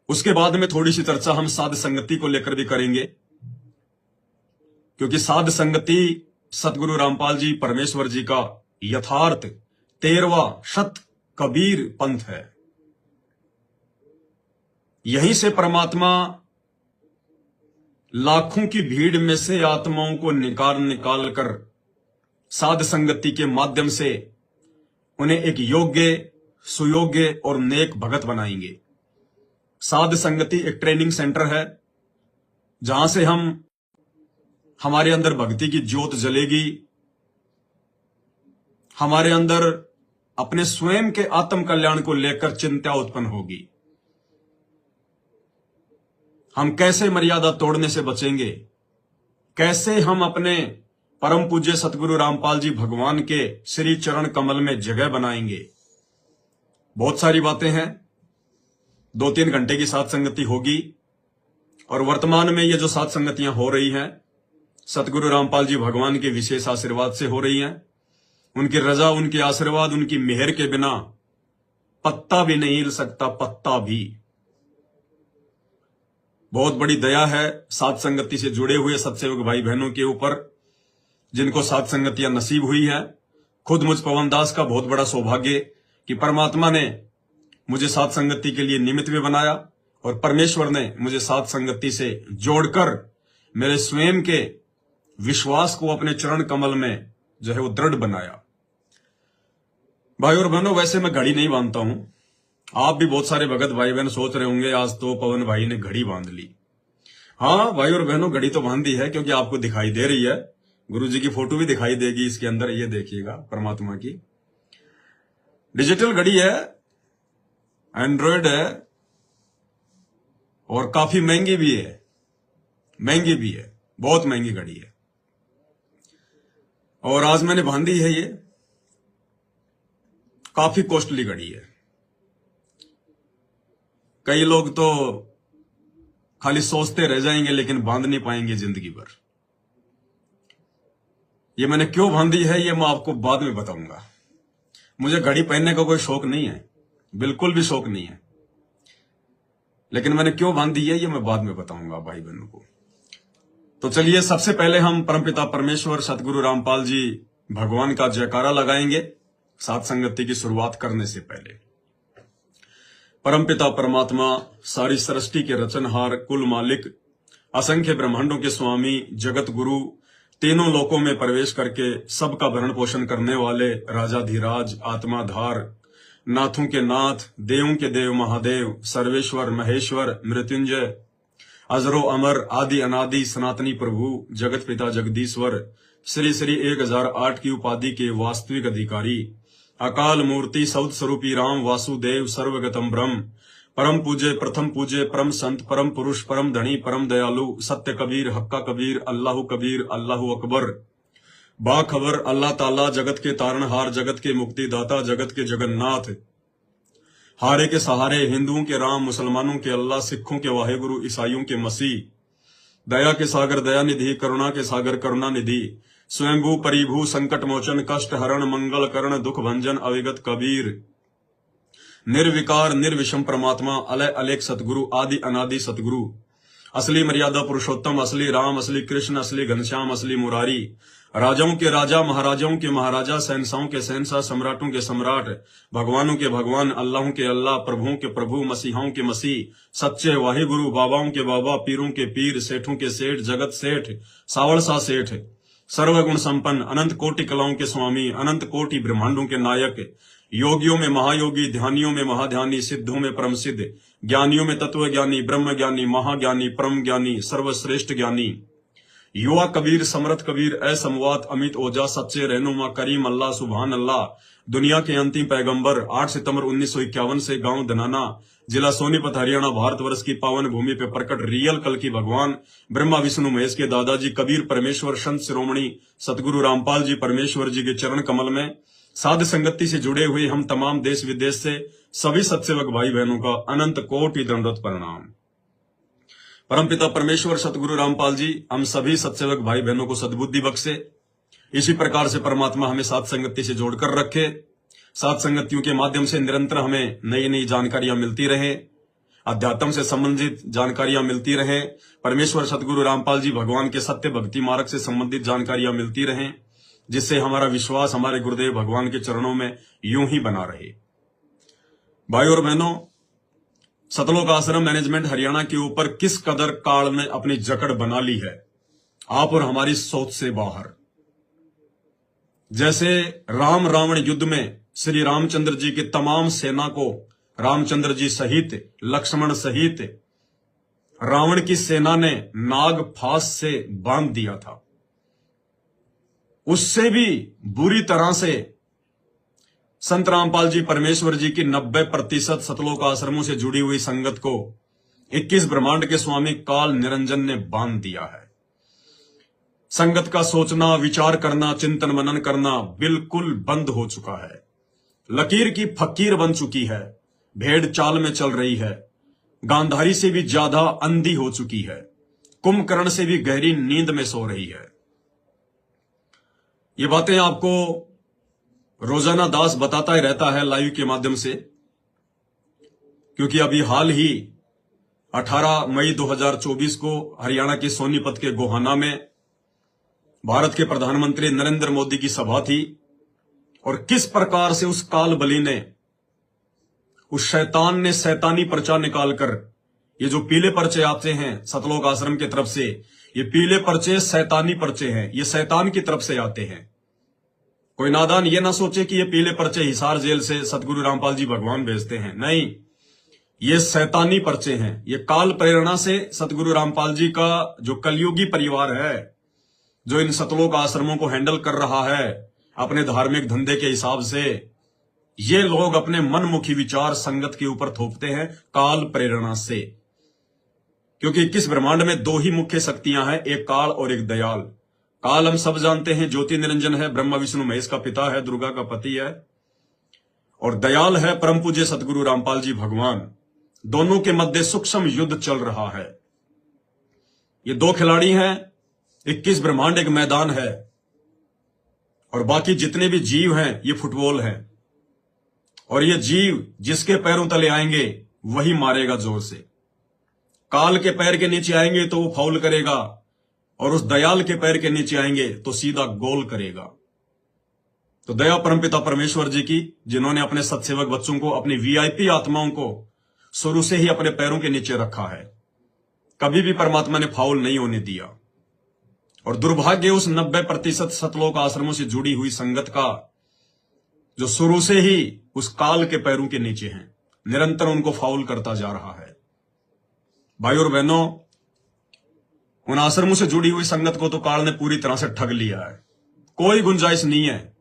उसके बाद में थोड़ी सी चर्चा हम साध संगति को लेकर भी करेंगे, क्योंकि साध संगति सतगुरु रामपाल जी परमेश्वर जी का यथार्थ 13वां शत कबीर पंथ है। यहीं से परमात्मा लाखों की भीड़ में से आत्माओं को निकाल कर साध संगति के माध्यम से उन्हें एक योग्य, सुयोग्य और नेक भगत बनाएंगे। साध संगति एक ट्रेनिंग सेंटर है, जहां से हमारे अंदर भक्ति की ज्योत जलेगी, हमारे अंदर अपने स्वयं के आत्म कल्याण को लेकर चिंता उत्पन्न होगी। हम कैसे मर्यादा तोड़ने से बचेंगे, कैसे हम अपने परम पूज्य सतगुरु रामपाल जी भगवान के श्री चरण कमल में जगह बनाएंगे। बहुत सारी बातें हैं। 2-3 घंटे की साथ संगति होगी, और वर्तमान में ये जो साथ संगतियां हो रही हैं सतगुरु रामपाल जी भगवान के विशेष आशीर्वाद से हो रही हैं। उनकी रजा, उनके आशीर्वाद, उनकी मेहर के बिना पत्ता भी नहीं हिल सकता, पत्ता भी। बहुत बड़ी दया है साथ संगति से जुड़े हुए सत्सेवक भाई बहनों के ऊपर, जिनको साथ संगतियां नसीब हुई है। खुद मुझ पवन दास का बहुत बड़ा सौभाग्य कि परमात्मा ने मुझे साथ संगति के लिए निमित्त भी बनाया, और परमेश्वर ने मुझे साथ संगति से जोड़कर मेरे स्वयं के विश्वास को अपने चरण कमल में जो है वो दृढ़ बनाया। भाई और बहनों, वैसे मैं घड़ी नहीं बांधता हूं। आप भी बहुत सारे भगत भाई बहन सोच रहे होंगे आज तो पवन भाई ने घड़ी बांध ली। हाँ भाई और बहनों, घड़ी तो बांधी है, क्योंकि आपको दिखाई दे रही है। गुरु जी की फोटो भी दिखाई देगी इसके अंदर, ये देखिएगा, परमात्मा की डिजिटल घड़ी है, एंड्रॉयड है, और काफी महंगी भी है। महंगी भी है, बहुत महंगी घड़ी है। और आज मैंने बांधी है, ये काफी कॉस्टली घड़ी है। कई लोग तो खाली सोचते रह जाएंगे, लेकिन बांध नहीं पाएंगे जिंदगी भर। ये मैंने क्यों बांधी है, ये मैं आपको बाद में बताऊंगा। मुझे घड़ी पहनने का कोई शौक नहीं है, बिल्कुल भी शौक नहीं है, लेकिन मैंने क्यों बांधी है ये मैं बाद में बताऊंगा भाई बहनों को। तो चलिए, सबसे पहले हम परमपिता परमेश्वर सतगुरु रामपाल जी भगवान का जयकारा लगाएंगे साथ संगति की शुरुआत करने से पहले। परमपिता परमात्मा, सारी सृष्टि के रचनहार, कुल मालिक, असंख्य ब्रह्मांडों के स्वामी, जगत गुरु, तीनों लोकों में प्रवेश करके सबका भरण पोषण करने वाले राजाधिराज, आत्माधार, नाथों के नाथ, देवों के देव महादेव, सर्वेश्वर महेश्वर, मृत्युंजय, अजरो अमर, आदि अनादि, सनातनी प्रभु, जगत पिता जगदीश्वर, श्री श्री 1008 की उपाधि के वास्तविक अधिकारी, अकाल मूर्ति, सौद स्वरूपी राम वासुदेव, सर्वगतम ब्रह्म, परम पूज्य, प्रथम पूज्य, परम संत, परम पुरुष, परम धनी, परम दयालु, सत्य कबीर, हक्का कबीर, अल्लाह कबीर, अल्लाह अकबर, बाखबर, अल्लाह ताला, जगत के तारणहार, जगत के मुक्तिदाता, जगत के जगन्नाथ, हारे के सहारे, हिंदुओं के राम, मुसलमानों के अल्लाह, सिखों के वाहेगुरु, ईसाइयों के मसीह, दया के सागर दया निधि, करुणा के सागर करुणा निधि, स्वयंभू परिभू, संकट मोचन, कष्ट हरण, मंगल करण, दुख भंजन, अविगत कबीर, निर्विकार निर्विषम परमात्मा, अलय अलेख सतगुरु, आदि अनादि सतगुरु, असली मर्यादा पुरुषोत्तम, असली राम, असली कृष्ण, असली घनश्याम, असली मुरारी, राजाओं के राजा, महाराजाओं के महाराजा, शहंशाहों के शहंशाह, सम्राटों के सम्राट, भगवानों के भगवान, अल्लाहों के अल्लाह, प्रभुओं के प्रभु, मसीहाओं के मसीह, सच्चे वाहिगुरु, बाबाओं के बाबा, पीरों के पीर, सेठों के सेठ, जगत सेठ, सावड़ सा सेठ, सर्वगुण संपन्न, अनंत कोटि कलाओं के स्वामी, अनंत कोटि ब्रह्मांडों के नायक, योगियों में महायोगी, ध्यानियों में महाध्यानी, सिद्धों में परम सिद्ध, ज्ञानियों में तत्व ज्ञानी, ब्रह्म ज्ञानी, महाज्ञानी, परम ज्ञानी, सर्वश्रेष्ठ ज्ञानी, युवा कबीर, समर्थ कबीर, असमवात, अमित ओजा, सच्चे रहनुमा, करीम अल्लाह, सुभान अल्लाह, दुनिया के अंतिम पैगंबर, 8 सितंबर 1951 से गांव धनाना, जिला सोनीपत, हरियाणा, भारतवर्ष की पावन भूमि पे प्रकट रियल कल की भगवान ब्रह्मा विष्णु महेश के दादाजी कबीर परमेश्वर संत शिरोमणि सतगुरु रामपाल जी परमेश्वर जी के चरण कमल में साध संगति से जुड़े हुए हम तमाम देश विदेश से सभी सत्सेवक भाई बहनों का अनंत कोटि दंडवत प्रणाम। परमपिता परमेश्वर सतगुरु रामपाल जी हम सभी सत्सेवक भाई बहनों को सद्बुद्धि बख्शे, इसी प्रकार से परमात्मा हमें साध संगति से जोड़कर रखे, साध संगतियों के माध्यम से निरंतर हमें नई नई जानकारियां मिलती रहे, अध्यात्म से संबंधित जानकारियां मिलती रहें, परमेश्वर सतगुरु रामपाल जी भगवान के सत्य भक्ति मार्ग से संबंधित जानकारियां मिलती रहें, जिससे हमारा विश्वास हमारे गुरुदेव भगवान के चरणों में यूं ही बना रहे। भाई और बहनों, सतलोक आश्रम मैनेजमेंट हरियाणा के ऊपर किस कदर काल ने अपनी जकड़ बना ली है, आप और हमारी सोच से बाहर। जैसे राम रावण युद्ध में श्री रामचंद्र जी की तमाम सेना को रामचंद्र जी सहित, लक्ष्मण सहित रावण की सेना ने नाग फांस से बांध दिया था, उससे भी बुरी तरह से संत रामपाल जी परमेश्वर जी की 90% सतलोक आश्रमों से जुड़ी हुई संगत को 21 ब्रह्मांड के स्वामी काल निरंजन ने बांध दिया है। संगत का सोचना, विचार करना, चिंतन मनन करना बिल्कुल बंद हो चुका है। लकीर की फकीर बन चुकी है, भेड़ चाल में चल रही है, गांधारी से भी ज्यादा अंधी हो चुकी है, कुंभकर्ण से भी गहरी नींद में सो रही है। ये बातें आपको रोजाना दास बताता ही रहता है लाइव के माध्यम से, क्योंकि अभी हाल ही 18 मई 2024 को हरियाणा के सोनीपत के गोहाना में भारत के प्रधानमंत्री नरेंद्र मोदी की सभा थी, और किस प्रकार से उस काल बलि ने, उस शैतान ने शैतानी पर्चा निकालकर, ये जो पीले पर्चे आते हैं सतलोक आश्रम की तरफ से, ये पीले पर्चे शैतानी पर्चे हैं, ये शैतान की तरफ से आते हैं। कोई नादान ये ना सोचे कि ये पीले पर्चे हिसार जेल से सतगुरु रामपाल जी भगवान भेजते हैं, नहीं, ये शैतानी पर्चे हैं। ये काल प्रेरणा से सतगुरु रामपाल जी का जो कलयुगी परिवार है, जो इन सतलोक आश्रमों को हैंडल कर रहा है अपने धार्मिक धंधे के हिसाब से, ये लोग अपने मनमुखी विचार संगत के ऊपर थोपते हैं काल प्रेरणा से। क्योंकि 21 ब्रह्मांड में 2 ही मुख्य शक्तियां हैं, एक काल और एक दयाल। काल हम सब जानते हैं ज्योति निरंजन है, ब्रह्मा विष्णु महेश का पिता है, दुर्गा का पति है, और दयाल है परम पूज्य सतगुरु रामपाल जी भगवान। दोनों के मध्य सूक्ष्म युद्ध चल रहा है। ये 2 खिलाड़ी हैं, 21 ब्रह्मांड एक मैदान है, और बाकी जितने भी जीव हैं ये फुटबॉल हैं, और ये जीव जिसके पैरों तले आएंगे वही मारेगा जोर से। काल के पैर के नीचे आएंगे तो वो फाउल करेगा, और उस दयाल के पैर के नीचे आएंगे तो सीधा गोल करेगा। तो दया परमपिता परमेश्वर जी की, जिन्होंने अपने सत्सेवक बच्चों को, अपनी वीआईपी आत्माओं को शुरू से ही अपने पैरों के नीचे रखा है, कभी भी परमात्मा ने फाउल नहीं होने दिया। और दुर्भाग्य उस 90% सतलोक आश्रमों से जुड़ी हुई संगत का, जो शुरू से ही उस काल के पैरों के नीचे हैं, निरंतर उनको फाउल करता जा रहा है। भाई और बहनों, उन आश्रमों से जुड़ी हुई संगत को तो काल ने पूरी तरह से ठग लिया है। कोई गुंजाइश नहीं है,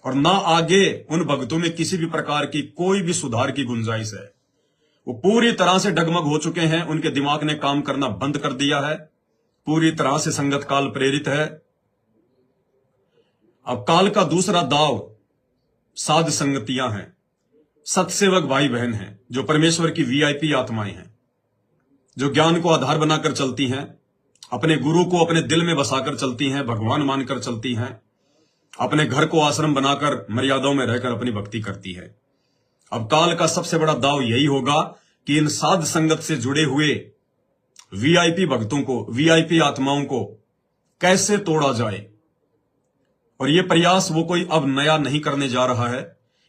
और ना आगे उन भक्तों में किसी भी प्रकार की कोई भी सुधार की गुंजाइश है। वो पूरी तरह से डगमग हो चुके हैं, उनके दिमाग ने काम करना बंद कर दिया है, पूरी तरह से संगत काल प्रेरित है। अब काल का दूसरा दाव साध संगतियां हैं, सत्सेवक भाई बहन हैं, जो परमेश्वर की वीआईपी आत्माएं हैं, जो ज्ञान को आधार बनाकर चलती हैं, अपने गुरु को अपने दिल में बसाकर चलती हैं, भगवान मानकर चलती हैं, अपने घर को आश्रम बनाकर मर्यादाओं में रहकर अपनी भक्ति करती है। अब काल का सबसे बड़ा दाव यही होगा कि इन साध संगत से जुड़े हुए वीआईपी भक्तों को, वीआईपी आत्माओं को कैसे तोड़ा जाए। और ये प्रयास वो कोई अब नया नहीं करने जा रहा है।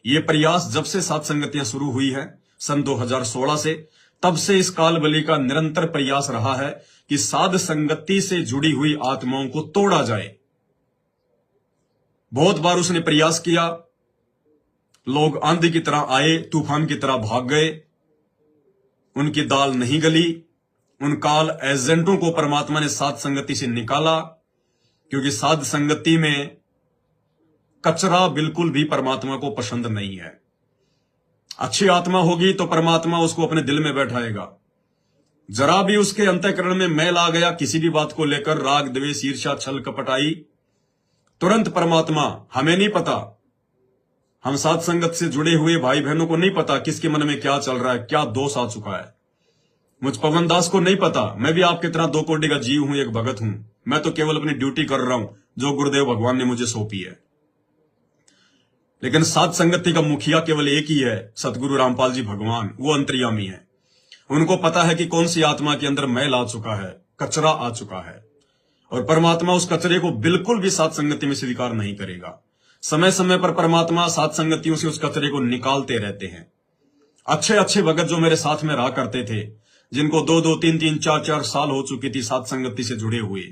ये प्रयास जब से साध संगतियां शुरू हुई है सन 2016 से, तब से इस काल बलि का निरंतर प्रयास रहा है कि साध संगति से जुड़ी हुई आत्माओं को तोड़ा जाए। बहुत बार उसने प्रयास किया, लोग आंधी की तरह आए, तूफान की तरह भाग गए, उनकी दाल नहीं गली। उन काल एजेंटों को परमात्मा ने साध संगति से निकाला, क्योंकि साध संगति में कचरा बिल्कुल भी परमात्मा को पसंद नहीं है। अच्छी आत्मा होगी तो परमात्मा उसको अपने दिल में बैठाएगा। जरा भी उसके अंतःकरण में मैल आ गया किसी भी बात को लेकर, राग द्वेष ईर्ष्या छल कपट आई, तुरंत परमात्मा, हमें नहीं पता, हम साध संगत से जुड़े हुए भाई बहनों को नहीं पता किसके मन में क्या चल रहा है, क्या दोष आ चुका है। मुझ पवन दास को नहीं पता, मैं भी आपकी तरह 2 कोटि का जीव हूं, एक भगत हूं। मैं तो केवल अपनी ड्यूटी कर रहा हूं जो गुरुदेव भगवान ने मुझे सौंपी है। लेकिन साध संगति का मुखिया केवल एक ही है, सतगुरु रामपाल जी भगवान, वो अंतर्यामी है। उनको पता है कि कौन सी आत्मा के अंदर मैल आ चुका है, कचरा आ चुका है, और परमात्मा उस कचरे को बिल्कुल भी साथ संगति में स्वीकार नहीं करेगा। समय समय पर परमात्मा साथ संगतियों से उस कचरे को निकालते रहते हैं। अच्छे अच्छे भगत जो मेरे साथ में रहा करते थे, जिनको 2-2, 3-3, 4-4 साल हो चुकी थी साथ संगति से जुड़े हुए,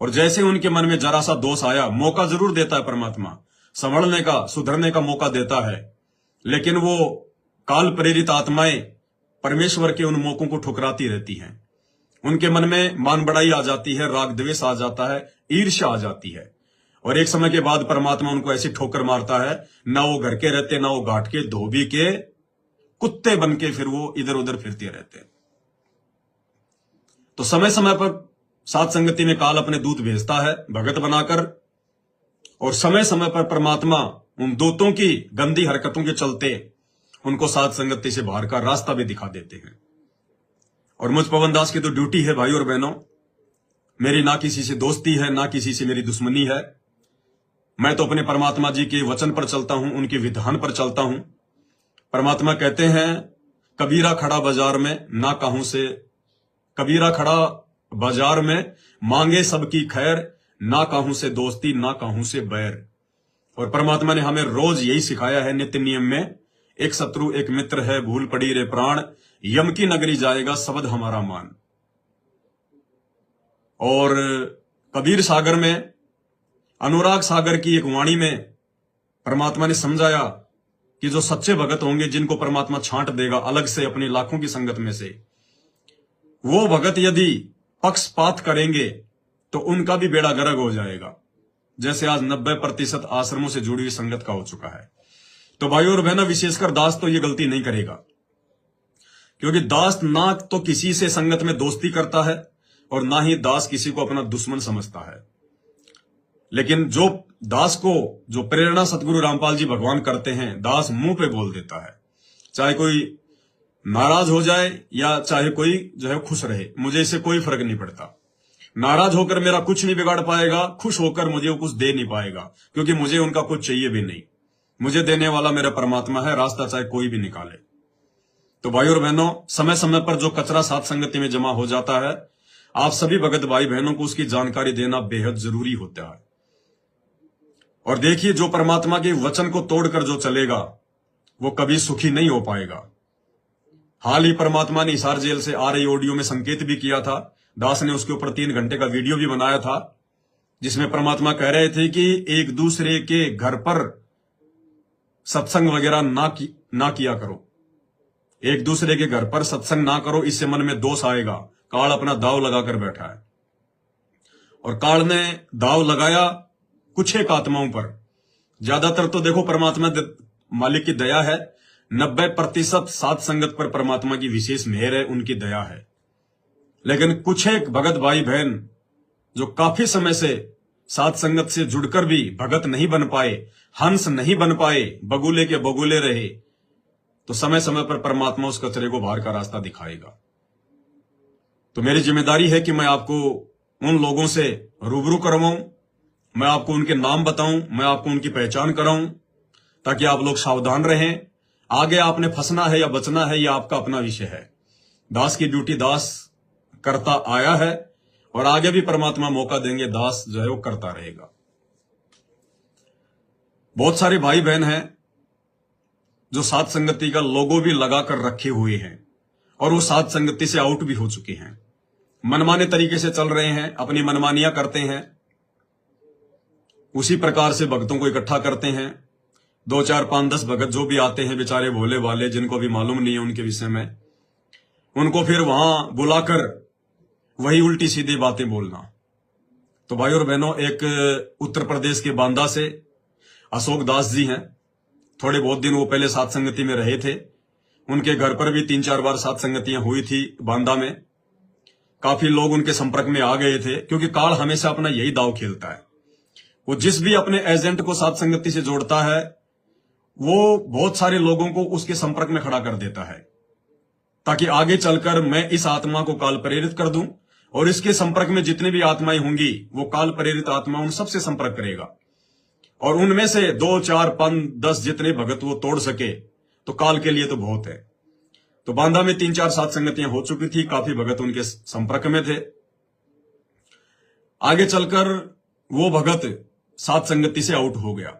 और जैसे उनके मन में जरा सा दोष आया, मौका जरूर देता है परमात्मा, संभलने का, सुधरने का मौका देता है, लेकिन वो काल प्रेरित आत्माएं परमेश्वर के उन मौकों को ठुकराती रहती हैं। उनके मन में मान बढ़ाई आ जाती है, राग द्वेष आ जाता है, ईर्ष्या आ जाती है, और एक समय के बाद परमात्मा उनको ऐसी ठोकर मारता है, ना वो घर के रहते, ना वो घाट के, धोबी के कुत्ते बन के फिर वो इधर उधर फिरते रहते हैं। तो समय समय पर साथ संगति में काल अपने दूत भेजता है भगत बनाकर, और समय समय पर परमात्मा उन दूतों की गंदी हरकतों के चलते उनको साथ संगति से बाहर का रास्ता भी दिखा देते हैं। और मुझ पवन दास की तो ड्यूटी है भाई और बहनों, मेरी ना किसी से दोस्ती है, ना किसी से मेरी दुश्मनी है। मैं तो अपने परमात्मा जी के वचन पर चलता हूं, उनके विधान पर चलता हूं। परमात्मा कहते हैं, कबीरा खड़ा बाजार में ना कहूं से, कबीरा खड़ा बाजार में मांगे सबकी खैर, ना कहूं से दोस्ती, ना कहूं से बैर। और परमात्मा ने हमें रोज यही सिखाया है नित्य नियम में, एक शत्रु एक मित्र है, भूल पड़ी रे प्राण, यम की नगरी जाएगा शब्द हमारा मान। और कबीर सागर में, अनुराग सागर की एक वाणी में परमात्मा ने समझाया कि जो सच्चे भगत होंगे, जिनको परमात्मा छांट देगा अलग से अपनी लाखों की संगत में से, वो भगत यदि पक्षपात करेंगे तो उनका भी बेड़ा गर्क हो जाएगा, जैसे आज 90% आश्रमों से जुड़ी हुई संगत का हो चुका है। तो भाई और बहना, विशेषकर दास तो ये गलती नहीं करेगा, क्योंकि दास ना तो किसी से संगत में दोस्ती करता है और ना ही दास किसी को अपना दुश्मन समझता है। लेकिन जो दास को जो प्रेरणा सतगुरु रामपाल जी भगवान करते हैं, दास मुंह पे बोल देता है, चाहे कोई नाराज हो जाए या चाहे कोई जो है खुश रहे, मुझे इससे कोई फर्क नहीं पड़ता। नाराज होकर मेरा कुछ नहीं बिगाड़ पाएगा, खुश होकर मुझे वो कुछ दे नहीं पाएगा, क्योंकि मुझे उनका कुछ चाहिए भी नहीं। मुझे देने वाला मेरा परमात्मा है, रास्ता चाहे कोई भी निकाले। तो भाई और बहनों, समय समय पर जो कचरा साथ संगति में जमा हो जाता है, आप सभी भगत भाई बहनों को उसकी जानकारी देना बेहद जरूरी होता है। और देखिए, जो परमात्मा के वचन को तोड़कर जो चलेगा वो कभी सुखी नहीं हो पाएगा। हाल ही परमात्मा ने हिसार जेल से आ रही ऑडियो में संकेत भी किया था, दास ने उसके ऊपर 3 घंटे का वीडियो भी बनाया था, जिसमें परमात्मा कह रहे थे कि एक दूसरे के घर पर सत्संग वगैरह ना किया करो, एक दूसरे के घर पर सत्संग ना करो, इससे मन में दोष आएगा। काल अपना दाव लगाकर बैठा है, और काल ने दाव लगाया कुछ एक आत्माओं पर। ज्यादातर तो देखो परमात्मा मालिक की दया है, 90% सात संगत पर परमात्मा की विशेष मेहर है, उनकी दया है। लेकिन कुछ एक भगत भाई बहन जो काफी समय से सात संगत से जुड़कर भी भगत नहीं बन पाए, हंस नहीं बन पाए, बगुले के बगुले रहे, तो समय समय पर परमात्मा उस कचरे को बाहर का रास्ता दिखाएगा। तो मेरी जिम्मेदारी है कि मैं आपको उन लोगों से रूबरू करवाऊं, मैं आपको उनके नाम बताऊं, मैं आपको उनकी पहचान कराऊं, ताकि आप लोग सावधान रहें। आगे आपने फंसना है या बचना है, यह आपका अपना विषय है। दास की ड्यूटी दास करता आया है, और आगे भी परमात्मा मौका देंगे, दास जो है वो करता रहेगा। बहुत सारे भाई बहन हैं जो सात संगति का लोगो भी लगाकर रखे हुए हैं, और वो सात संगति से आउट भी हो चुके हैं, मनमाने तरीके से चल रहे हैं, अपनी मनमानियां करते हैं, उसी प्रकार से भक्तों को इकट्ठा करते हैं। 2, 4, 5, 10 भगत जो भी आते हैं, बेचारे भोले वाले, जिनको भी मालूम नहीं है उनके विषय में, उनको फिर वहां बुलाकर वही उल्टी सीधी बातें बोलना। तो भाई और बहनों, एक उत्तर प्रदेश के बांदा से अशोक दास जी हैं, थोड़े बहुत दिन वो पहले सात संगति में रहे थे, उनके घर पर भी 3-4 बार सात संगतियां हुई थी बांदा में। काफी लोग उनके संपर्क में आ गए थे, क्योंकि काल हमेशा अपना यही दाव खेलता है। वो जिस भी अपने एजेंट को सात संगति से जोड़ता है, वो बहुत सारे लोगों को उसके संपर्क में खड़ा कर देता है, ताकि आगे चलकर मैं इस आत्मा को काल प्रेरित कर दूं, और इसके संपर्क में जितने भी आत्माएं होंगी, वो काल प्रेरित आत्मा उन सबसे संपर्क करेगा, और उनमें से 2, 4, 5, 10 जितने भगत वो तोड़ सके तो काल के लिए तो बहुत है। तो बांदा में 3-4 सात संगतियां हो चुकी थी, काफी भगत उनके संपर्क में थे। आगे चलकर वो भगत सात संगति से आउट हो गया,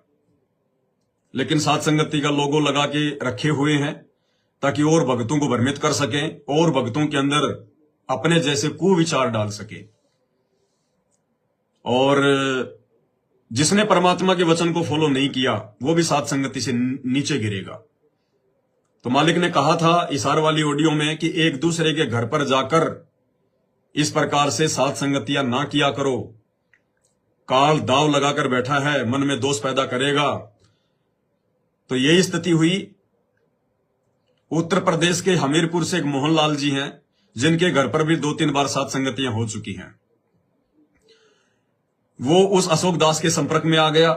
लेकिन सात संगति का लोगो लगा के रखे हुए हैं ताकि और भगतों को भ्रमित कर सकें और भगतों के अंदर अपने जैसे कुविचार डाल सके। और जिसने परमात्मा के वचन को फॉलो नहीं किया वो भी सात संगति से नीचे गिरेगा। तो मालिक ने कहा था इशार वाली ऑडियो में कि एक दूसरे के घर पर जाकर इस प्रकार से सात संगतियां ना किया करो। काल दाव लगाकर बैठा है, मन में दोष पैदा करेगा। तो यही स्थिति हुई। उत्तर प्रदेश के हमीरपुर से एक मोहनलाल जी हैं, जिनके घर पर भी 2-3 बार सात संगतियां हो चुकी हैं। वो उस अशोक दास के संपर्क में आ गया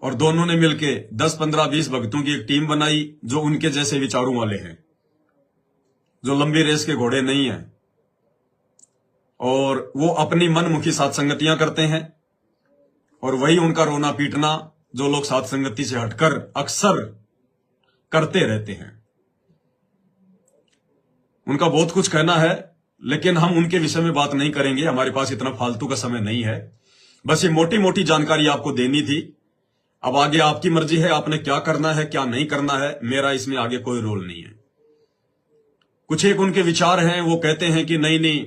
और दोनों ने मिलके 10, 15, 20 भक्तों की एक टीम बनाई जो उनके जैसे विचारों वाले हैं, जो लंबी रेस के घोड़े नहीं हैं। और वो अपनी मनमुखी सात संगतियां करते हैं और वही उनका रोना पीटना जो लोग सात संगति से हटकर अक्सर करते रहते हैं। उनका बहुत कुछ कहना है, लेकिन हम उनके विषय में बात नहीं करेंगे, हमारे पास इतना फालतू का समय नहीं है। बस ये मोटी मोटी जानकारी आपको देनी थी। अब आगे आपकी मर्जी है, आपने क्या करना है क्या नहीं करना है, मेरा इसमें आगे कोई रोल नहीं है। कुछ एक उनके विचार हैं, वो कहते हैं कि नहीं नहीं,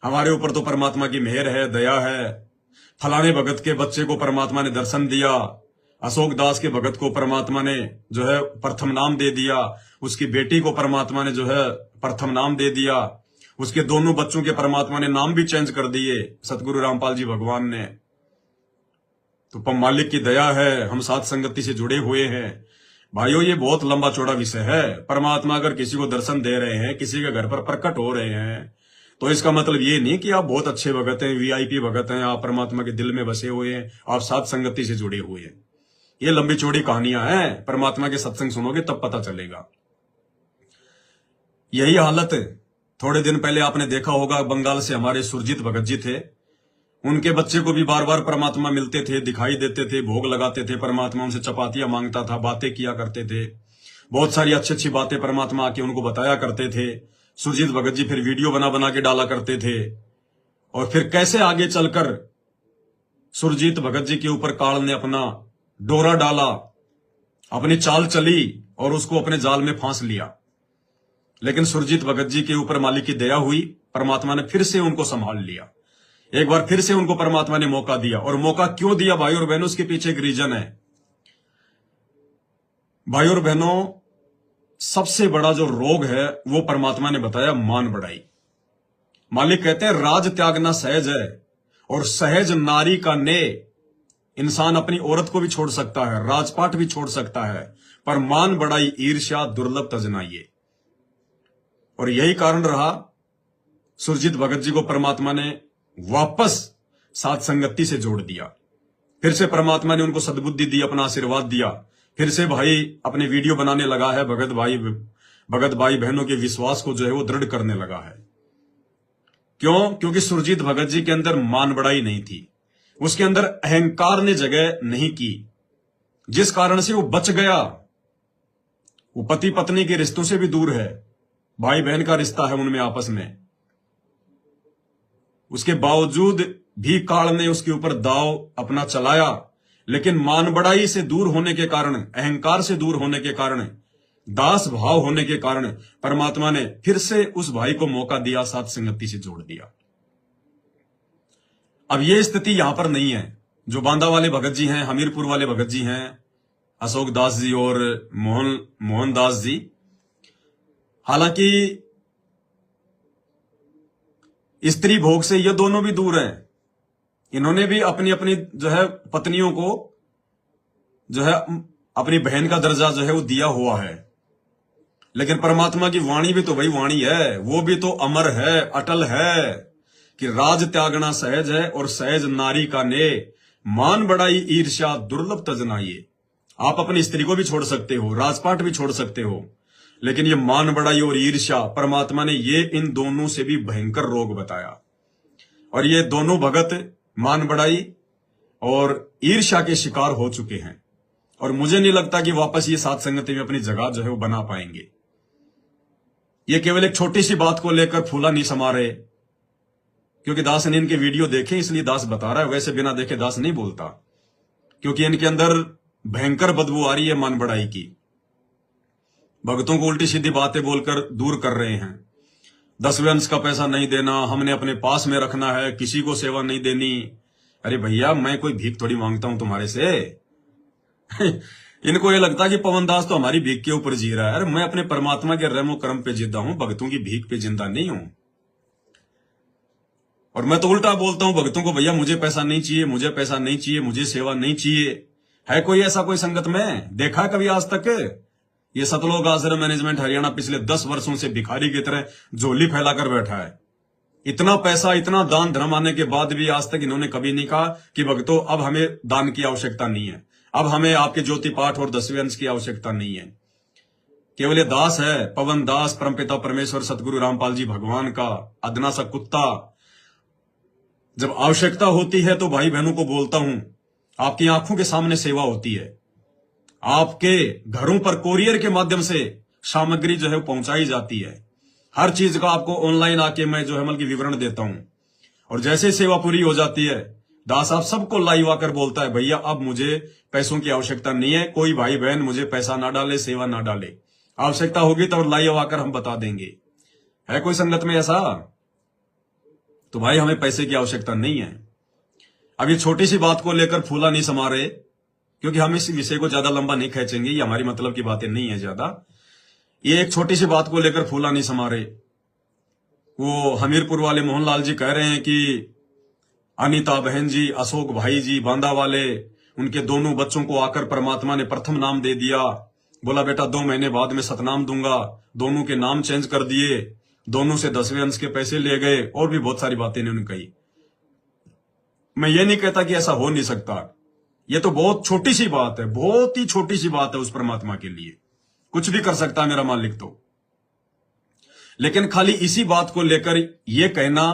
हमारे ऊपर तो परमात्मा की मेहर है, दया है। फलाने भगत के बच्चे को परमात्मा ने दर्शन दिया, अशोक दास के भगत को परमात्मा ने जो है प्रथम नाम दे दिया, उसकी बेटी को परमात्मा ने जो है प्रथम नाम दे दिया, उसके दोनों बच्चों के परमात्मा ने नाम भी चेंज कर दिए, सतगुरु रामपाल जी भगवान ने। तो मालिक की दया है, हम सात संगति से जुड़े हुए हैं। भाइयों, ये बहुत लंबा चौड़ा विषय है। परमात्मा अगर किसी को दर्शन दे रहे हैं, किसी के घर पर प्रकट हो रहे हैं, तो इसका मतलब ये नहीं कि आप बहुत अच्छे भगत हैं, वीआईपी भगत हैं, आप परमात्मा के दिल में बसे हुए हैं, आप सात संगति से जुड़े हुए हैं। ये लंबी चौड़ी कहानियां हैं, परमात्मा के सत्संग सुनोगे तब पता चलेगा। यही हालत थोड़े दिन पहले आपने देखा होगा, बंगाल से हमारे सुरजीत भगत जी थे, उनके बच्चे को भी बार बार परमात्मा मिलते थे, दिखाई देते थे, भोग लगाते थे, परमात्मा उनसे चपातियां मांगता था, बातें किया करते थे, बहुत सारी अच्छी अच्छी बातें परमात्मा आके उनको बताया करते थे। सुरजीत भगत जी फिर वीडियो बना बना के डाला करते थे। और फिर कैसे आगे चलकर सुरजीत भगत जी के ऊपर काल ने अपना डोरा डाला, अपनी चाल चली और उसको अपने जाल में फांस लिया। लेकिन सुरजीत भगत जी के ऊपर मालिक की दया हुई, परमात्मा ने फिर से उनको संभाल लिया। एक बार फिर से उनको परमात्मा ने मौका दिया। और मौका क्यों दिया भाई और बहनों, उसके पीछे एक रीजन है। भाई और बहनों, सबसे बड़ा जो रोग है वो परमात्मा ने बताया मान बढ़ाई। मालिक कहते हैं राज त्यागना सहज है और सहज नारी का ने। इंसान अपनी औरत को भी छोड़ सकता है, राजपाट भी छोड़ सकता है, पर मान बढ़ाई ईर्ष्या दुर्लभ तजनाइए। और यही कारण रहा, सुरजीत भगत जी को परमात्मा ने वापस सात संगति से जोड़ दिया। फिर से परमात्मा ने उनको सद्बुद्धि दी, अपना आशीर्वाद दिया। फिर से भाई अपने वीडियो बनाने लगा है, भगत भाई बहनों के विश्वास को जो है वो दृढ़ करने लगा है। क्यों? क्योंकि सुरजीत भगत जी के अंदर मान बढ़ाई नहीं थी, उसके अंदर अहंकार ने जगह नहीं की, जिस कारण से वो बच गया। वो पति पत्नी के रिश्तों से भी दूर है, भाई बहन का रिश्ता है उनमें आपस में। उसके बावजूद भी काल ने उसके ऊपर दाव अपना चलाया, लेकिन मान बढ़ाई से दूर होने के कारण, अहंकार से दूर होने के कारण, दास भाव होने के कारण परमात्मा ने फिर से उस भाई को मौका दिया, सात संगति से जोड़ दिया। अब यह स्थिति यहां पर नहीं है। जो बांदा वाले भगत जी हैं, हमीरपुर वाले भगत जी हैं, अशोक दास जी और मोहन दास जी, हालांकि स्त्री भोग से ये दोनों भी दूर हैं। इन्होंने भी अपनी अपनी जो है पत्नियों को जो है अपनी बहन का दर्जा जो है वो दिया हुआ है। लेकिन परमात्मा की वाणी भी तो वही वाणी है, वो भी तो अमर है, अटल है कि राज त्यागना सहज है और सहज नारी का ने। मान बढ़ाई ईर्ष्या दुर्लभ तजनाइए। आप अपनी स्त्री को भी छोड़ सकते हो, राजपाट भी छोड़ सकते हो, लेकिन ये मान बढ़ाई और ईर्ष्या, परमात्मा ने ये इन दोनों से भी भयंकर रोग बताया। और ये दोनों भगत मान बढ़ाई और ईर्ष्या के शिकार हो चुके हैं। और मुझे नहीं लगता कि वापस ये सात संगति में अपनी जगह जो है वो बना पाएंगे। ये केवल एक छोटी सी बात को लेकर फूला नहीं समा रहे, क्योंकि दास ने इनके वीडियो देखे इसलिए दास बता रहा है, वैसे बिना देखे दास नहीं बोलता, क्योंकि इनके अंदर भयंकर बदबू आ रही है मन बढ़ाई की। भक्तों को उल्टी सीधी बातें बोलकर दूर कर रहे हैं। 10वें अंश का पैसा नहीं देना, हमने अपने पास में रखना है, किसी को सेवा नहीं देनी। अरे भैया, मैं कोई भीख थोड़ी मांगता हूं तुम्हारे से। इनको ये लगता है कि पवन दास तो हमारी भीख के ऊपर जी रहा है। अरे मैं अपने परमात्मा के रहमो करम पे जिंदा हूं, भक्तों की भीख पे जिंदा नहीं हूं। और मैं तो उल्टा बोलता हूं भक्तों को, भैया मुझे पैसा नहीं चाहिए, मुझे पैसा नहीं चाहिए, मुझे सेवा नहीं चाहिए। है कोई ऐसा कोई संगत में देखा है कभी आज तक? ये सतलोक आश्रम मैनेजमेंट हरियाणा पिछले 10 वर्षों से भिखारी की तरह झोली फैलाकर बैठा है। इतना पैसा, इतना दान धर्म आने के बाद भी आज तक इन्होंने कभी नहीं कहा कि भक्तों अब हमें दान की आवश्यकता नहीं है, अब हमें आपके ज्योति पाठ और 10वें अंश की आवश्यकता नहीं है। केवल ये दास है, पवन दास, परमपिता परमेश्वर सतगुरु रामपाल जी भगवान का अदना सा कुत्ता। जब आवश्यकता होती है तो भाई बहनों को बोलता हूं, आपकी आंखों के सामने सेवा होती है, आपके घरों पर कोरियर के माध्यम से सामग्री जो है पहुंचाई जाती है। हर चीज का आपको ऑनलाइन आके मैं जो है मतलब विवरण देता हूं। और जैसे सेवा पूरी हो जाती है, दास आप सबको लाइव आकर बोलता है, भैया अब मुझे पैसों की आवश्यकता नहीं है, कोई भाई बहन मुझे पैसा ना डाले, सेवा ना डाले। आवश्यकता होगी तो लाइव आकर हम बता देंगे। है कोई संगत में ऐसा? तो भाई हमें पैसे की आवश्यकता नहीं है। अब ये छोटी सी बात को लेकर फूला नहीं समा रहे, क्योंकि हम इस विषय को ज्यादा लंबा नहीं खींचेंगे, ये हमारी मतलब की बातें नहीं है ज्यादा। ये एक छोटी सी बात को लेकर फूला नहीं समा रहे। वो हमीरपुर वाले मोहनलाल जी कह रहे हैं कि अनीता बहन जी, अशोक भाई जी बांदा वाले, उनके दोनों बच्चों को आकर परमात्मा ने प्रथम नाम दे दिया। बोला बेटा 2 महीने बाद में सतनाम दूंगा। दोनों के नाम चेंज कर दिए, दोनों से 10वें अंश के पैसे ले गए, और भी बहुत सारी बातें इन्होंने कही। मैं ये नहीं कहता कि ऐसा हो नहीं सकता, ये तो बहुत छोटी सी बात है, बहुत ही छोटी सी बात है उस परमात्मा के लिए। कुछ भी कर सकता है मेरा मालिक तो। लेकिन खाली इसी बात को लेकर यह कहना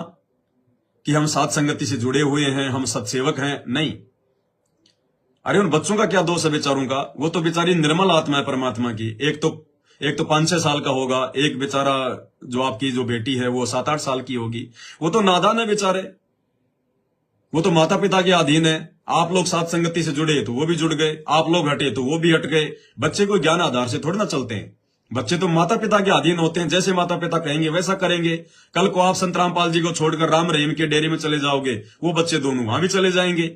कि हम साथ संगति से जुड़े हुए हैं, हम सत्सेवक हैं, नहीं। अरे उन बच्चों का क्या दोष है बेचारों का? वो तो बेचारी निर्मल आत्मा है परमात्मा की। एक तो 5-6 साल का होगा, एक बेचारा जो आपकी जो बेटी है वो 7-8 साल की होगी। वो तो नादान है बेचारे, वो तो माता पिता के अधीन है। आप लोग साथ संगति से जुड़े तो वो भी जुड़ गए, आप लोग हटे तो वो भी हट गए। बच्चे को ज्ञान आधार से थोड़ी ना चलते हैं, बच्चे तो माता पिता के अधीन होते हैं। जैसे माता पिता कहेंगे वैसा करेंगे। कल को आप संत रामपाल जी को छोड़कर राम रहीम के डेरे में चले जाओगे, वो बच्चे दोनों वहां भी चले जाएंगे।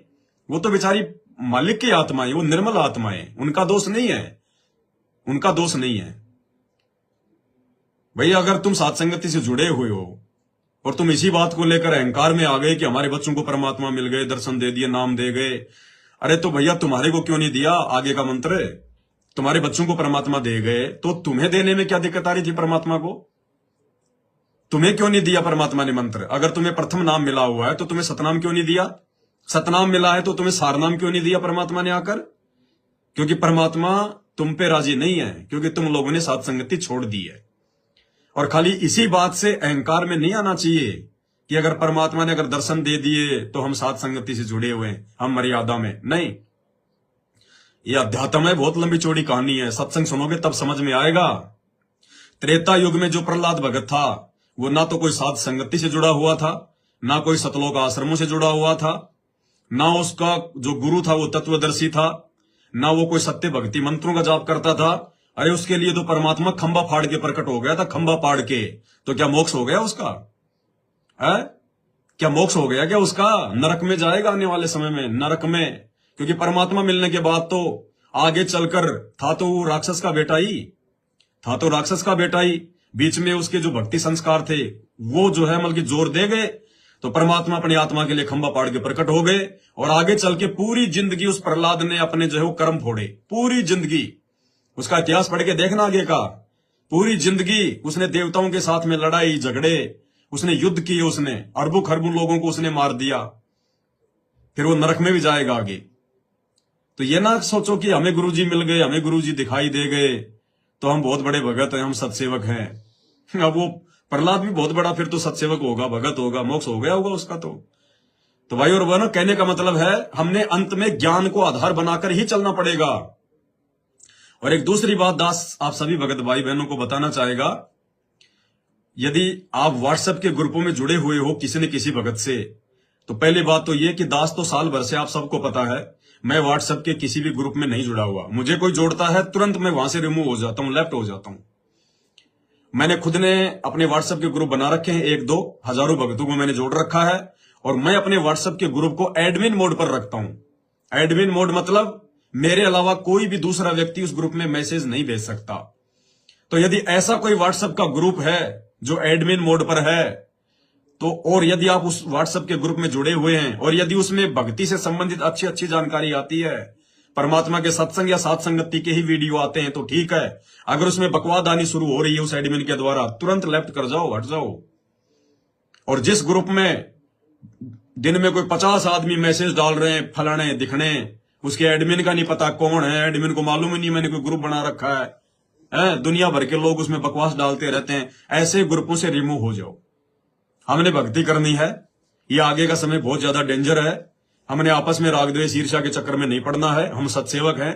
वो तो बेचारी मालिक की आत्मा है, वो निर्मल आत्मा है, उनका दोष नहीं है, उनका दोष नहीं है। भैया अगर तुम साथ संगति से जुड़े हुए हो और तुम इसी बात को लेकर अहंकार में आ गए कि हमारे बच्चों को परमात्मा मिल गए, दर्शन दे दिए, नाम दे गए, अरे तो भैया तुम्हारे को क्यों नहीं दिया आगे का मंत्र? तुम्हारे बच्चों को परमात्मा दे गए तो तुम्हें देने में क्या दिक्कत आ रही थी परमात्मा को? तुम्हें क्यों नहीं दिया परमात्मा ने मंत्र? अगर तुम्हें प्रथम नाम मिला हुआ है तो तुम्हें सतनाम क्यों नहीं दिया? सतनाम मिला है तो तुम्हें सारनाम क्यों नहीं दिया परमात्मा ने आकर? क्योंकि परमात्मा तुम पे राजी नहीं है, क्योंकि तुम लोगों ने साथ संगति छोड़ दी है। और खाली इसी बात से अहंकार में नहीं आना चाहिए कि अगर परमात्मा ने अगर दर्शन दे दिए तो हम साथ संगति से जुड़े हुए हैं, हम मर्यादा में नहीं। ये अध्यात्म है, बहुत लंबी चौड़ी कहानी है, सत्संग सुनोगे तब समझ में आएगा। त्रेता युग में जो प्रहलाद भगत था वो ना तो कोई साध संगति से जुड़ा हुआ था, ना कोई सतलोक आश्रमों से जुड़ा हुआ था, ना उसका जो गुरु था वो तत्वदर्शी था, ना वो कोई सत्य भक्ति मंत्रों का जाप करता था। अरे उसके लिए तो परमात्मा खंबा फाड़ के प्रकट हो गया था, खंबा फाड़ के। तो क्या मोक्ष हो गया उसका? है क्या मोक्ष हो गया क्या उसका? नरक में जाएगा आने वाले समय में, नरक में। क्योंकि परमात्मा मिलने के बाद तो आगे चलकर था तो वो राक्षस का बेटा ही था, तो राक्षस का बेटा ही। बीच में उसके जो भक्ति संस्कार थे वो जो है मतलब जोर दे गए, तो परमात्मा अपनी आत्मा के लिए खंबा पाड़ के प्रकट हो गए। और आगे चल के पूरी जिंदगी उस प्रहलाद ने अपने जो है वो कर्म फोड़े, पूरी जिंदगी। उसका इतिहास पढ़ के देखना आगे का। पूरी जिंदगी उसने देवताओं के साथ में लड़ाई झगड़े, उसने युद्ध किए, उसने अरबों खरबों लोगों को उसने मार दिया। फिर वो नरक में भी जाएगा आगे। तो ये ना सोचो कि हमें गुरुजी मिल गए, हमें गुरुजी दिखाई दे गए तो हम बहुत बड़े भगत हैं, हम सत्सेवक हैं। अब वो प्रहलाद भी बहुत बड़ा फिर तो सत्सेवक होगा, भगत होगा, मोक्ष हो गया होगा उसका। तो भाई और बहनों, कहने का मतलब है हमने अंत में ज्ञान को आधार बनाकर ही चलना पड़ेगा। और एक दूसरी बात दास आप सभी भगत भाई बहनों को बताना चाहेगा यदि आप व्हाट्सएप के ग्रुपों में जुड़े हुए हो किसी न किसी भगत से, तो पहली बात तो ये कि दास तो साल भर से आप सबको पता है मैं व्हाट्सएप के किसी भी ग्रुप में नहीं जुड़ा हुआ। मुझे कोई जोड़ता है तुरंत मैं वहां से रिमूव हो जाता हूं, लेफ्ट हो जाता हूं। मैंने खुद ने अपने व्हाट्सएप के ग्रुप बना रखे हैं, 1-2 हजारों भक्तों को मैंने जोड़ रखा है, और मैं अपने व्हाट्सएप के ग्रुप को एडमिन मोड पर रखता हूं। एडमिन मोड मतलब मेरे अलावा कोई भी दूसरा व्यक्ति उस ग्रुप में मैसेज नहीं भेज सकता। तो यदि ऐसा कोई व्हाट्सएप का ग्रुप है जो एडमिन मोड पर है, तो और यदि आप उस व्हाट्सएप के ग्रुप में जुड़े हुए हैं और यदि उसमें भक्ति से संबंधित अच्छी अच्छी जानकारी आती है, परमात्मा के सत्संग या सात संगति के ही वीडियो आते हैं, तो ठीक है। अगर उसमें बकवाद आनी शुरू हो रही है उस एडमिन के द्वारा, तुरंत लेफ्ट कर जाओ, हट जाओ। और जिस ग्रुप में दिन में कोई 50 आदमी मैसेज डाल रहे हैं फलाने दिखने, उसके एडमिन का नहीं पता कौन है, एडमिन को मालूम ही नहीं मैंने कोई ग्रुप बना रखा है, दुनिया भर के लोग उसमें बकवास डालते रहते हैं, ऐसे ग्रुपों से रिमूव हो जाओ। हमने भक्ति करनी है, ये आगे का समय बहुत ज्यादा डेंजर है। हमने आपस में राग द्वेष ईर्ष्या के चक्कर में नहीं पड़ना है। हम सत्सेवक हैं,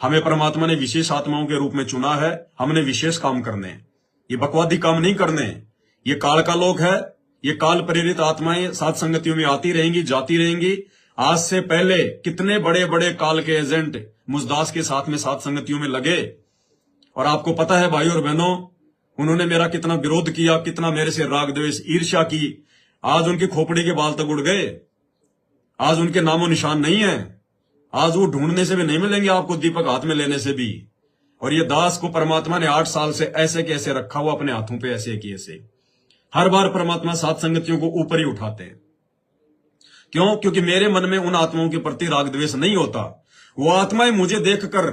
हमें परमात्मा ने विशेष आत्माओं के रूप में चुना है, हमने विशेष काम करने हैं, ये बकवादी काम नहीं करने। ये काल का लोक है, ये काल प्रेरित आत्माएं सात संगतियों में आती रहेंगी, जाती रहेंगी। आज से पहले कितने बड़े बड़े काल के एजेंट मुजदास के साथ में सात संगतियों में लगे, और आपको पता है भाई और बहनों, उन्होंने मेरा कितना विरोध किया, कितना मेरे से राग द्वेष ईर्ष्या की। आज उनकी खोपड़ी के बाल तक उड़ गए, आज उनके नामो निशान नहीं है, आज वो ढूंढने से भी नहीं मिलेंगे आपको, दीपक हाथ में लेने से भी। और ये दास को परमात्मा ने 8 साल से ऐसे कैसे रखा हुआ अपने हाथों पे, ऐसे कि ऐसे। हर बार परमात्मा सात संगतियों को ऊपर ही उठाते हैं। क्यों? क्योंकि मेरे मन में उन आत्माओं के प्रति राग द्वेष नहीं होता। वो आत्माएं मुझे देखकर,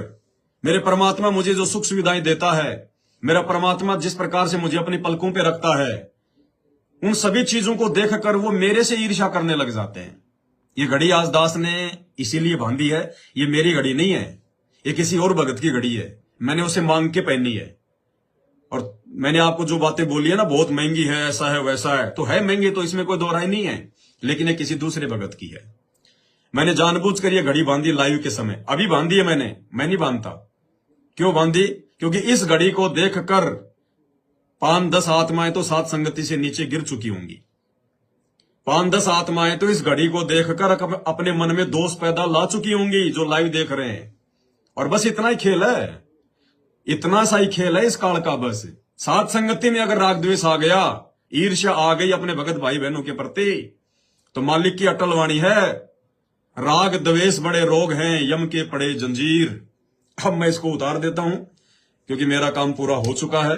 मेरे परमात्मा मुझे जो सुख सुविधाएं देता है, मेरा परमात्मा जिस प्रकार से मुझे अपनी पलकों पे रखता है, उन सभी चीजों को देखकर वो मेरे से ईर्ष्या करने लग जाते हैं। ये घड़ी आज दास ने इसीलिए बांधी है, ये मेरी घड़ी नहीं है, ये किसी और भगत की घड़ी है, मैंने उसे मांग के पहनी है। और मैंने आपको जो बातें बोली है ना, बहुत महंगी है, ऐसा है वैसा है, तो है महंगी, तो इसमें कोई दो राय नहीं है, लेकिन ये किसी दूसरे भगत की है। मैंने जानबूझकर ये घड़ी बांधी लाइव के समय, अभी बांधी है मैं नहीं बांधता। क्यों बांधी? क्योंकि इस घड़ी को देखकर 5-10 आत्माएं तो सात संगति से नीचे गिर चुकी होंगी। 5-10 आत्माएं तो इस घड़ी को देखकर अपने मन में दोष पैदा ला चुकी होंगी, जो लाइव देख रहे हैं। और बस इतना ही खेल है, इतना सा ही खेल है इस काल का। बस सात संगति में अगर राग द्वेष आ गया, ईर्ष्या आ गई अपने भगत भाई बहनों के प्रति, तो मालिक की अटल वाणी है, राग द्वेष बड़े रोग हैं, यम के पड़े जंजीर। अब मैं इसको उतार देता हूं, क्योंकि मेरा काम पूरा हो चुका है।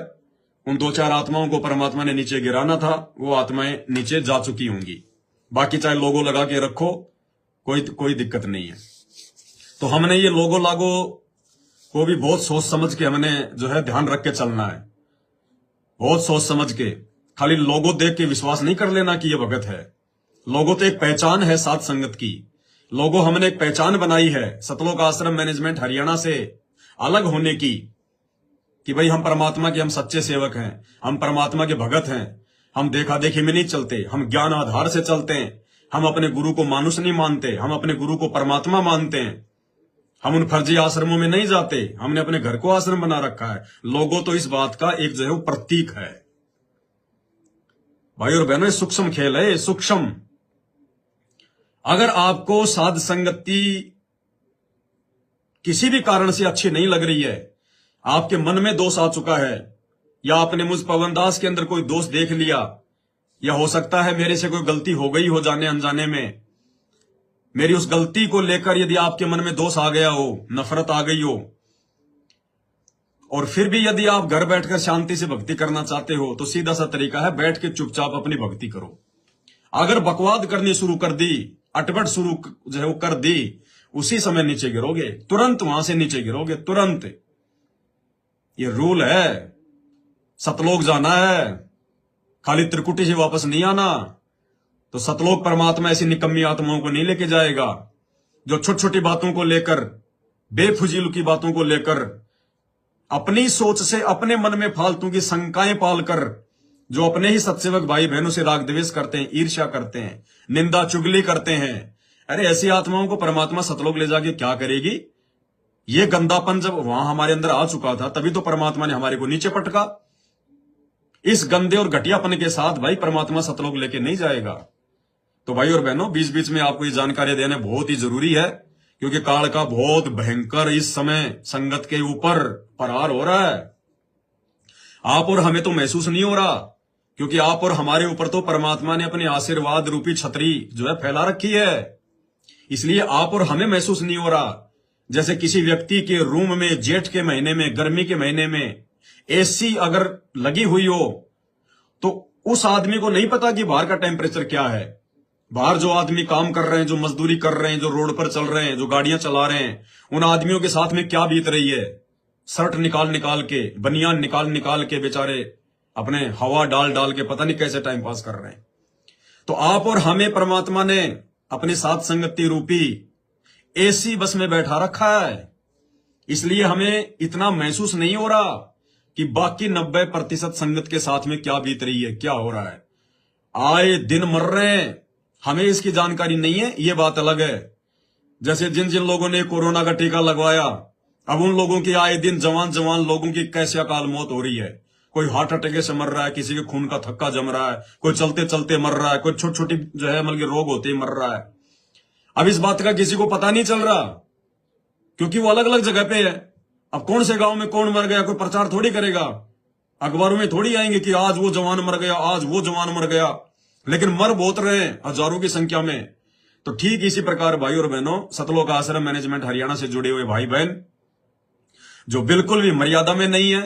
उन 2-4 आत्माओं को परमात्मा ने नीचे गिराना था, वो आत्माएं नीचे जा चुकी होंगी। बाकी चाहे लोगो लगा के रखो, कोई दिक्कत नहीं है। तो हमने ये लोगो लागो को भी बहुत सोच समझ के हमने जो है ध्यान रख के चलना है, बहुत सोच समझ के। खाली लोगो देख के विश्वास नहीं कर लेना कि ये भगत है। लोगो तो एक पहचान है सात संगत की। लोगो हमने एक पहचान बनाई है सतलोक आश्रम मैनेजमेंट हरियाणा से अलग होने की, कि भाई हम परमात्मा के, हम सच्चे सेवक हैं, हम परमात्मा के भगत हैं। हम देखा देखी में नहीं चलते, हम ज्ञान आधार से चलते हैं। हम अपने गुरु को मानुष नहीं मानते, हम अपने गुरु को परमात्मा मानते हैं। हम उन फर्जी आश्रमों में नहीं जाते, हमने अपने घर को आश्रम बना रखा है। लोगो तो इस बात का एक जो है वो प्रतीक है। भाई और बहनों, सूक्ष्म खेल है, सूक्ष्म। अगर आपको साध संगति किसी भी कारण से अच्छी नहीं लग रही है, आपके मन में दोष आ चुका है, या आपने मुझ पवनदास के अंदर कोई दोष देख लिया, या हो सकता है मेरे से कोई गलती हो गई हो जाने अनजाने में, मेरी उस गलती को लेकर यदि आपके मन में दोष आ गया हो, नफरत आ गई हो, और फिर भी यदि आप घर बैठकर शांति से भक्ति करना चाहते हो, तो सीधा सा तरीका है, बैठ के चुपचाप अपनी भक्ति करो। अगर बकवाद करनी शुरू कर दी, अटपट शुरू जो है वो कर दी, उसी समय नीचे गिरोगे, तुरंत वहां से नीचे गिरोगे, तुरंत। ये रूल है, सतलोक जाना है, खाली त्रिकुटी से वापस नहीं आना। तो सतलोक परमात्मा ऐसी निकम्मी आत्माओं को नहीं लेके जाएगा, जो छोटी छोटी बातों को लेकर, बेफुजील की बातों को लेकर, अपनी सोच से अपने मन में फालतू की शंकाएं पालकर, जो अपने ही सत्सेवक भाई बहनों से राग द्वेष करते हैं, ईर्ष्या करते हैं, निंदा चुगली करते हैं। अरे ऐसी आत्माओं को परमात्मा सतलोक ले जाके क्या करेगी? ये गंदापन जब वहां हमारे अंदर आ चुका था, तभी तो परमात्मा ने हमारे को नीचे पटका। इस गंदे और घटियापन के साथ भाई परमात्मा सतलोक लेके नहीं जाएगा। तो भाई और बहनों, बीच बीच में आपको ये जानकारी देना बहुत ही जरूरी है, क्योंकि काल का बहुत भयंकर इस समय संगत के ऊपर प्रहार हो रहा है। आप और हमें तो महसूस नहीं हो रहा, क्योंकि आप और हमारे ऊपर तो परमात्मा ने अपने आशीर्वाद रूपी छतरी जो है फैला रखी है, इसलिए आप और हमें महसूस नहीं हो रहा। जैसे किसी व्यक्ति के रूम में जेठ के महीने में, गर्मी के महीने में एसी अगर लगी हुई हो तो उस आदमी को नहीं पता कि बाहर का टेम्परेचर क्या है। बाहर जो आदमी काम कर रहे हैं, जो मजदूरी कर रहे हैं, जो रोड पर चल रहे हैं, जो गाड़ियां चला रहे हैं, उन आदमियों के साथ में क्या बीत रही है। शर्ट निकाल निकाल के, बनियान निकाल निकाल के बेचारे अपने हवा डाल डाल के पता नहीं कैसे टाइम पास कर रहे हैं। तो आप और हमें परमात्मा ने अपने साथ संगति रूपी एसी बस में बैठा रखा है, इसलिए हमें इतना महसूस नहीं हो रहा कि बाकी 90% संगत के साथ में क्या बीत रही है, क्या हो रहा है। आए दिन मर रहे हैं, हमें इसकी जानकारी नहीं है, ये बात अलग है। जैसे जिन जिन लोगों ने कोरोना का टीका लगवाया, अब उन लोगों की आए दिन जवान जवान लोगों की कैसे अकाल मौत हो रही है। कोई हार्ट अटैक से मर रहा है, किसी के खून का थक्का जम रहा है, कोई चलते चलते मर रहा है, कोई छोटी छोटी जो है मतलब रोग होते ही मर रहा है। अब इस बात का किसी को पता नहीं चल रहा, क्योंकि वो अलग अलग जगह पे है। अब कौन से गांव में कौन मर गया कोई प्रचार थोड़ी करेगा, अखबारों में थोड़ी आएंगे कि आज वो जवान मर गया, आज वो जवान मर गया, लेकिन मर बहुत रहे हैं हजारों की संख्या में। तो ठीक इसी प्रकार भाई और बहनों, सतलोक आश्रम मैनेजमेंट हरियाणा से जुड़े हुए भाई बहन जो बिल्कुल भी मर्यादा में नहीं है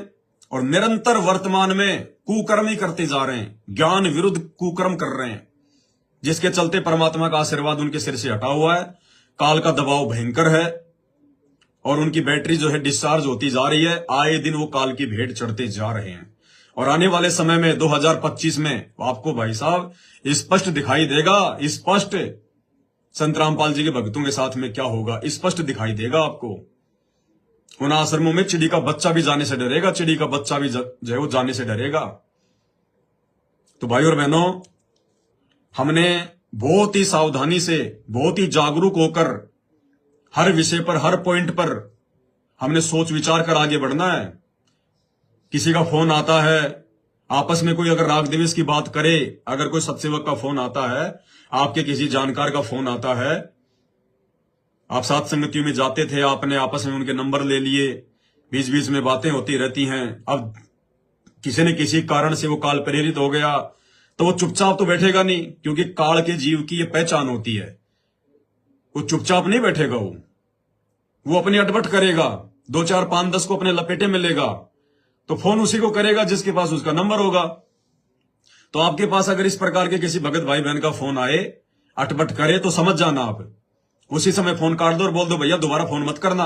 और निरंतर वर्तमान में कुकर्मी करते जा रहे हैं, ज्ञान विरुद्ध कुकर्म कर रहे हैं, जिसके चलते परमात्मा का आशीर्वाद उनके सिर से हटा हुआ है। काल का दबाव भयंकर है और उनकी बैटरी जो है डिस्चार्ज होती जा रही है। आए दिन वो काल की भेंट चढ़ते जा रहे हैं और आने वाले समय में 2025 में आपको भाई साहब स्पष्ट दिखाई देगा, स्पष्ट संत रामपाल जी के भक्तों के साथ में क्या होगा स्पष्ट दिखाई देगा आपको। उन आश्रमों में चिड़ी का बच्चा भी जाने से डरेगा, चिड़ी का बच्चा भी जो है वो जाने से डरेगा। तो भाई और बहनों, हमने बहुत ही सावधानी से, बहुत ही जागरूक होकर हर विषय पर, हर पॉइंट पर हमने सोच विचार कर आगे बढ़ना है। किसी का फोन आता है, आपस में कोई अगर राग द्वेष की बात करे, अगर कोई सत्सेवक का फोन आता है, आपके किसी जानकार का फोन आता है, आप साथ संगतियों में जाते थे, आपने आपस में उनके नंबर ले लिए, बीच बीच में बातें होती रहती हैं। अब किसी न किसी कारण से वो काल प्रेरित हो गया तो वो चुपचाप तो बैठेगा नहीं, क्योंकि काल के जीव की ये पहचान होती है। वो चुपचाप नहीं बैठेगा, वो अपनी अटपट करेगा, 2 4 5 10 को अपने लपेटे में लेगा, तो फोन उसी को करेगा जिसके पास उसका नंबर होगा। तो आपके पास अगर इस प्रकार के किसी भगत भाई बहन का फोन आए, अटपट करे, तो समझ जाना आप उसी समय फोन काट दो और बोल दो भैया दोबारा फोन मत करना।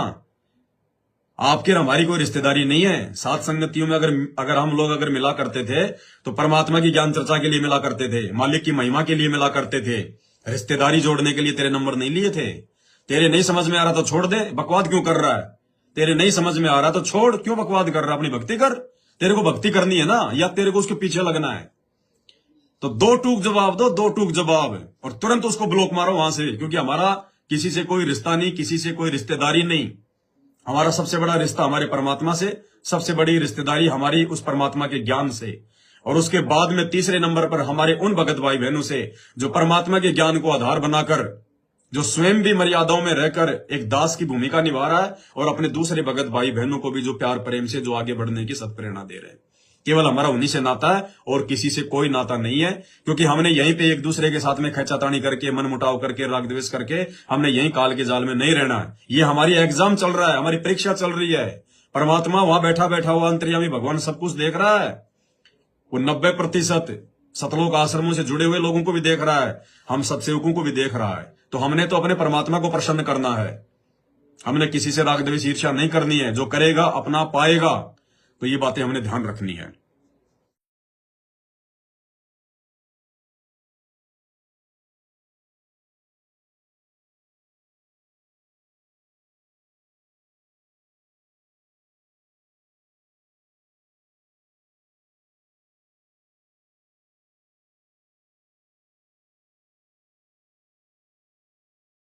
आपकी और हमारी कोई रिश्तेदारी नहीं है। सात संगतियों में अगर हम लोग अगर मिला करते थे तो परमात्मा की ज्ञान चर्चा के लिए मिला करते थे, मालिक की महिमा के लिए मिला करते थे, रिश्तेदारी जोड़ने के लिए तेरे नंबर नहीं लिए थे। तेरे नहीं समझ में आ रहा तो छोड़ दे, बकवाद क्यों कर रहा है। तेरे नहीं समझ में आ रहा तो छोड़, क्यों बकवाद कर रहा है, अपनी भक्ति कर। तेरे को भक्ति करनी है ना, या तेरे को उसके पीछे लगना है। तो 2 टूक जवाब दो, 2 टूक जवाब, और तुरंत उसको ब्लॉक मारो वहां से, क्योंकि हमारा किसी से कोई रिश्ता नहीं, किसी से कोई रिश्तेदारी नहीं। हमारा सबसे बड़ा रिश्ता हमारे परमात्मा से, सबसे बड़ी रिश्तेदारी हमारी उस परमात्मा के ज्ञान से, और उसके बाद में तीसरे नंबर पर हमारे उन भगत भाई बहनों से जो परमात्मा के ज्ञान को आधार बनाकर, जो स्वयं भी मर्यादाओं में रहकर एक दास की भूमिका निभा रहा है, और अपने दूसरे भगत भाई बहनों को भी जो प्यार प्रेम से जो आगे बढ़ने की सत्प्रेरणा दे रहे हैं। केवल हमारा उन्हीं से नाता है और किसी से कोई नाता नहीं है, क्योंकि हमने यहीं पे एक दूसरे के साथ में खैचातानी करके, मन मुटाव करके, राग द्वेष करके हमने यहीं काल के जाल में नहीं रहना है। ये हमारी एग्जाम चल रहा है, हमारी परीक्षा चल रही है। परमात्मा वहां बैठा बैठा हुआ अंतर्यामी भगवान सब कुछ देख रहा है। वो 90% सतलोक आश्रमों से जुड़े हुए लोगों को भी देख रहा है, हम सत्सेवकों को भी देख रहा है। तो हमने तो अपने परमात्मा को प्रसन्न करना है, हमने किसी से राग द्वेष ईर्ष्या नहीं करनी है। जो करेगा अपना पाएगा। तो ये बातें हमने ध्यान रखनी है।